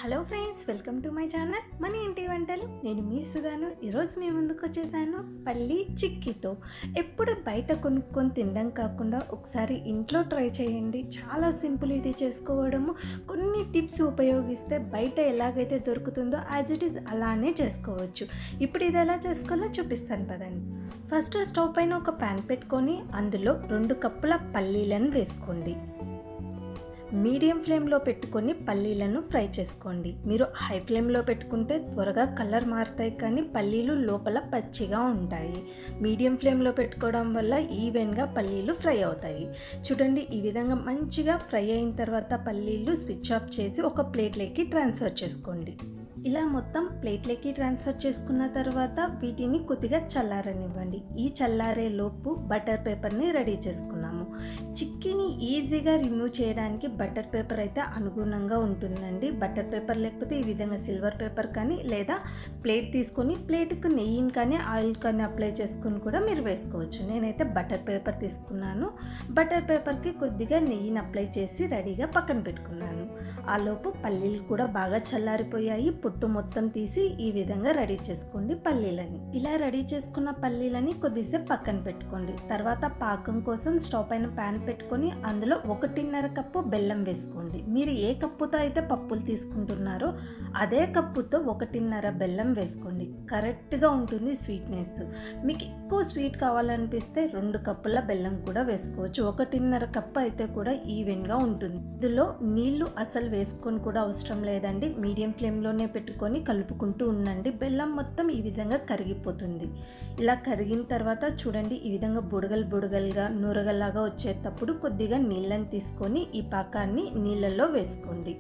Hello friends, welcome to my channel మన ఇంటి వంటలు. నేను మీ సుధాను. ఈరోజు మీ ముందుకు వచ్చేసాను పల్లి చిక్కీతో. ఎప్పుడు బయట కొనుక్కొని తినడం కాకుండా ఒకసారి ఇంట్లో ట్రై చేయండి. చాలా సింపుల్ ఇది చేసుకోవడము. కొన్ని టిప్స్ ఉపయోగిస్తే బయట ఎలాగైతే దొరుకుతుందో యాజ్ ఇట్ ఈస్ అలానే చేసుకోవచ్చు. ఇప్పుడు ఇది ఎలా చేసుకోవాలో చూపిస్తాను పదండి. ఫస్ట్ స్టవ్ పైన ఒక ప్యాన్ పెట్టుకొని అందులో 2 కప్పుల పల్లీలను వేసుకోండి. మీడియం ఫ్లేమ్లో పెట్టుకొని పల్లీలను ఫ్రై చేసుకోండి. మీరు హై ఫ్లేమ్లో పెట్టుకుంటే త్వరగా కలర్ మారుతాయి, కానీ పల్లీలు లోపల పచ్చిగా ఉంటాయి. మీడియం ఫ్లేమ్లో పెట్టుకోవడం వల్ల ఈవెన్గా పల్లీలు ఫ్రై అవుతాయి. చూడండి, ఈ విధంగా మంచిగా ఫ్రై అయిన తర్వాత పల్లీలు స్విచ్ ఆఫ్ చేసి ఒక ప్లేట్లోకి ట్రాన్స్ఫర్ చేసుకోండి. ఇలా మొత్తం ప్లేట్లోకి ట్రాన్స్ఫర్ చేసుకున్న తర్వాత వీటిని కొద్దిగా చల్లారనివ్వండి. ఈ చల్లారే లోపు బటర్ పేపర్ని రెడీ చేసుకున్నాము. చిక్కీని ఈజీగా రిమూవ్ చేయడానికి బటర్ పేపర్ అయితే అనుగుణంగా ఉంటుందండి. బటర్ పేపర్ లేకపోతే ఈ విధంగా సిల్వర్ పేపర్ కానీ లేదా ప్లేట్ తీసుకొని ప్లేట్కు నెయ్యిని కానీ ఆయిల్ కానీ అప్లై చేసుకుని కూడా మీరు వేసుకోవచ్చు. నేనైతే బటర్ పేపర్ తీసుకున్నాను. బటర్ పేపర్కి కొద్దిగా నెయ్యిని అప్లై చేసి రెడీగా పక్కన పెట్టుకున్నాను. ఆ లోపు పల్లీలు కూడా బాగా చల్లారిపోయాయి. పొట్టు మొత్తం తీసి ఈ విధంగా రెడీ చేసుకోండి పల్లీలని. ఇలా రెడీ చేసుకున్న పల్లీలని కొద్దిసేపు పక్కన పెట్టుకోండి. తర్వాత పాకం కోసం స్టవ్ పైన ప్యాన్ పెట్టుకొని అందులో 1.5 కప్పు బెల్లం వేసుకోండి. మీరు ఏ కప్పుతో అయితే పప్పులు తీసుకుంటున్నారో అదే కప్పుతో 1.5 బెల్లం వేసుకోండి. కరెక్ట్గా ఉంటుంది స్వీట్నెస్. మీకు ఎక్కువ స్వీట్ కావాలనిపిస్తే 2 కప్పుల బెల్లం కూడా వేసుకోవచ్చు. 1.5 కప్పు అయితే కూడా ఈవెన్గా ఉంటుంది. ఇందులో నీళ్లు అసలు వేసుకొని కూడా అవసరం లేదండి. మీడియం ఫ్లేమ్లోనే పెట్టుకొని కలుపుకుంటూ ఉండండి. బెల్లం మొత్తం ఈ విధంగా కరిగిపోతుంది. ఇలా కరిగిన తర్వాత చూడండి, ఈ విధంగా బుడగలుగా నూరగల్లాగా వచ్చేటప్పుడు కొద్దిగా నీళ్ళని తీసుకొని ఈ పాకాన్ని నీళ్ళల్లో వేసుకోండి.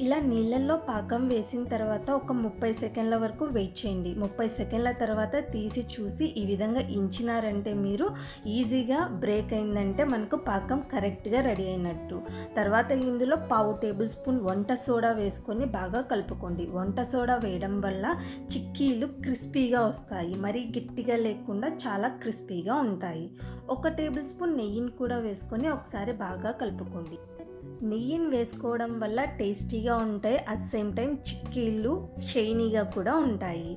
ఇలా నీళ్ళల్లో పాకం వేసిన తర్వాత ఒక 30 సెకండ్ల వరకు వెయిట్ చేయండి. 30 సెకండ్ల తర్వాత తీసి చూసి ఈ విధంగా ఇంచినారంటే మీరు ఈజీగా బ్రేక్ అయిందంటే మనకు పాకం కరెక్ట్గా రెడీ అయినట్టు. తర్వాత ఇందులో 1/2 టేబుల్ స్పూన్ వంట సోడా వేసుకొని బాగా కలుపుకోండి. వంట సోడా వేయడం వల్ల చిక్కీలు క్రిస్పీగా వస్తాయి. మరీ గట్టిగా లేకుండా చాలా క్రిస్పీగా ఉంటాయి. 1 టేబుల్ స్పూన్ నెయ్యిని కూడా వేసుకొని ఒకసారి బాగా కలుపుకోండి. నెయ్యిని వేసుకోవడం వల్ల టేస్టీగా ఉంటాయి. అట్ సేమ్ టైం చిక్కీలు షైనీగా కూడా ఉంటాయి.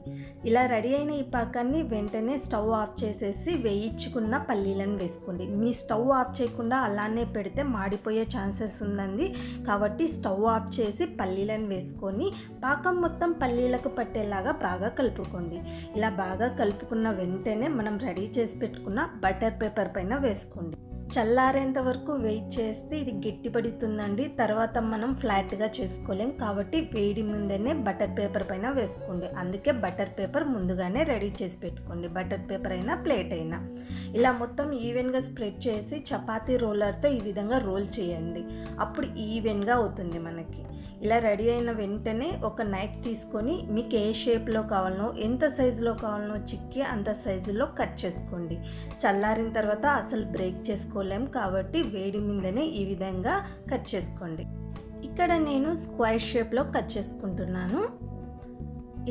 ఇలా రెడీ అయిన ఈ పాకాన్ని వెంటనే స్టవ్ ఆఫ్ చేసేసి వేయించుకున్న పల్లీలను వేసుకోండి. మీ స్టవ్ ఆఫ్ చేయకుండా అలానే పెడితే మాడిపోయే ఛాన్సెస్ ఉందండి. కాబట్టి స్టవ్ ఆఫ్ చేసి పల్లీలను వేసుకొని పాకం మొత్తం పల్లీలకు పట్టేలాగా బాగా కలుపుకోండి. ఇలా బాగా కలుపుకున్న వెంటనే మనం రెడీ చేసి పెట్టుకున్న బటర్ పేపర్ పైన వేసుకోండి. చల్లారేంత వరకు వెయిట్ చేస్తే ఇది గట్టిపడుతుందండి. తర్వాత మనం ఫ్లాట్గా చేసుకోలేం. కాబట్టి వేడి ముందనే బటర్ పేపర్ పైన వేసుకోండి. అందుకే బటర్ పేపర్ ముందుగానే రెడీ చేసి పెట్టుకోండి. బటర్ పేపర్ అయినా ప్లేట్ అయినా ఇలా మొత్తం ఈవెన్గా స్ప్రెడ్ చేసి చపాతీ రోలర్తో ఈ విధంగా రోల్ చేయండి. అప్పుడు ఈవెన్గా అవుతుంది మనకి. ఇలా రెడీ అయిన వెంటనే ఒక నైఫ్ తీసుకొని మీకు ఏ షేప్లో కావాలనో ఎంత సైజులో కావాలనో చిక్కీ అంత సైజులో కట్ చేసుకోండి. చల్లారిన తర్వాత అసలు బ్రేక్ చేసుకోలేం కాబట్టి వేడి మీదనే ఈ విధంగా కట్ చేసుకోండి. ఇక్కడ నేను స్క్వేర్ షేప్లో కట్ చేసుకుంటున్నాను.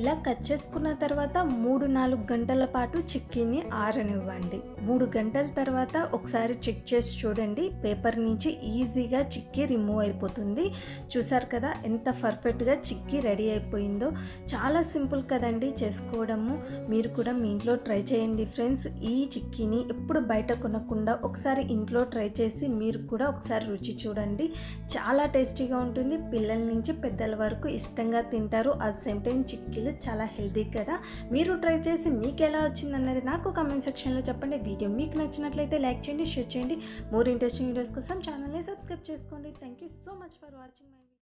ఇలా కట్ చేసుకున్న తర్వాత 3-4 గంటల పాటు చిక్కీని ఆరనివ్వండి. 3 గంటల తర్వాత ఒకసారి చెక్ చేసి చూడండి. పేపర్ నుంచి ఈజీగా చిక్కీ రిమూవ్ అయిపోతుంది. చూసారు కదా ఎంత పర్ఫెక్ట్గా చిక్కీ రెడీ అయిపోయిందో. చాలా సింపుల్ కదండి చేసుకోవడము. మీరు కూడా మీ ఇంట్లో ట్రై చేయండి ఫ్రెండ్స్. ఈ చిక్కీని ఎప్పుడు బయట కొనకుండా ఒకసారి ఇంట్లో ట్రై చేసి మీరు కూడా ఒకసారి రుచి చూడండి. చాలా టేస్టీగా ఉంటుంది. పిల్లల నుంచి పెద్దల వరకు ఇష్టంగా తింటారు. అట్ సేమ్ టైం చిక్కీ చాలా హెల్తీ కదా. మీరు ట్రై చేసి మీకు ఎలా వచ్చిందన్నది నాకు కామెంట్ సెక్షన్లో చెప్పండి. వీడియో మీకు నచ్చినట్లయితే లైక్ చేయండి, షేర్ చేయండి. మోర్ ఇంట్రెస్టింగ్ వీడియోస్ కోసం ఛానల్ని సబ్స్క్రైబ్ చేసుకోండి. Thank you so much for watching my